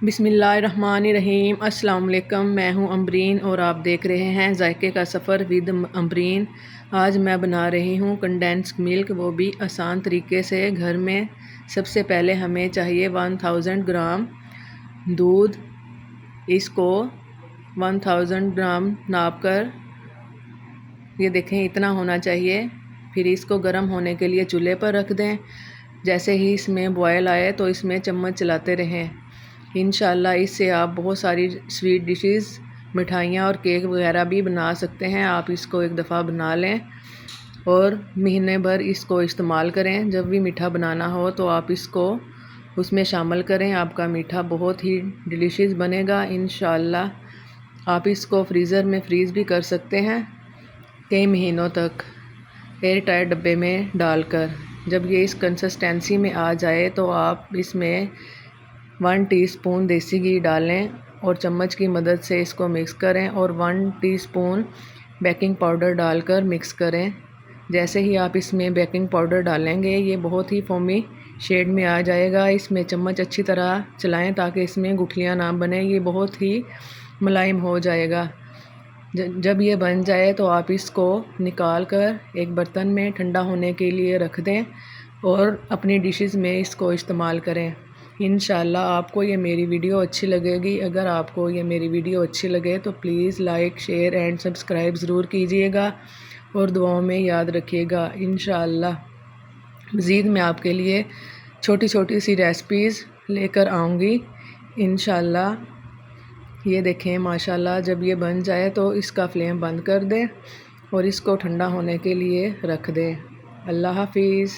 बिस्मिल्लाहिर्रहमानिर्रहीम। अस्सलाम वालेकुम। मैं हूं अम्बरीन और आप देख रहे हैं जायके का सफ़र विद अम्बरीन। आज मैं बना रही हूं कंडेंस मिल्क, वो भी आसान तरीके से घर में। सबसे पहले हमें चाहिए 1000 ग्राम दूध। इसको 1000 ग्राम नाप कर, ये देखें इतना होना चाहिए। फिर इसको गर्म होने के लिए चूल्हे पर रख दें। जैसे ही इसमें बॉयल आए तो इसमें चम्मच चलाते रहें। इंशाल्लाह इससे आप बहुत सारी स्वीट डिशेस, मिठाइयाँ और केक वगैरह भी बना सकते हैं। आप इसको एक दफ़ा बना लें और महीने भर इसको इस्तेमाल करें। जब भी मीठा बनाना हो तो आप इसको उसमें शामिल करें। आपका मीठा बहुत ही डिलीशियस बनेगा इंशाल्लाह। आप इसको फ्रीज़र में फ्रीज़ भी कर सकते हैं कई महीनों तक, एयर टाइट डब्बे में डालकर। जब ये इस कंसिस्टेंसी में आ जाए तो आप इसमें 1 टीस्पून देसी घी डालें और चम्मच की मदद से इसको मिक्स करें और 1 टीस्पून बेकिंग पाउडर डालकर मिक्स करें। जैसे ही आप इसमें बेकिंग पाउडर डालेंगे ये बहुत ही फोमी शेड में आ जाएगा। इसमें चम्मच अच्छी तरह चलाएं ताकि इसमें गुठलियाँ ना बने। ये बहुत ही मुलायम हो जाएगा। जब ये बन जाए तो आप इसको निकाल कर एक बर्तन में ठंडा होने के लिए रख दें और अपनी डिशेस में इसको इस्तेमाल करें। इंशाल्लाह आपको ये मेरी वीडियो अच्छी लगेगी। अगर आपको ये मेरी वीडियो अच्छी लगे तो please like, share and subscribe ज़रूर कीजिएगा और दुआओं में याद रखिएगा। इंशाल्लाह मज़ीद मैं आपके लिए छोटी छोटी सी रेसिपीज़ लेकर आऊँगी इंशाल्लाह। ये देखें माशाल्लाह, जब ये बन जाए तो इसका फ्लेम बंद कर दें और इसको ठंडा होने के लिए रख दें। अल्लाह हाफिज़।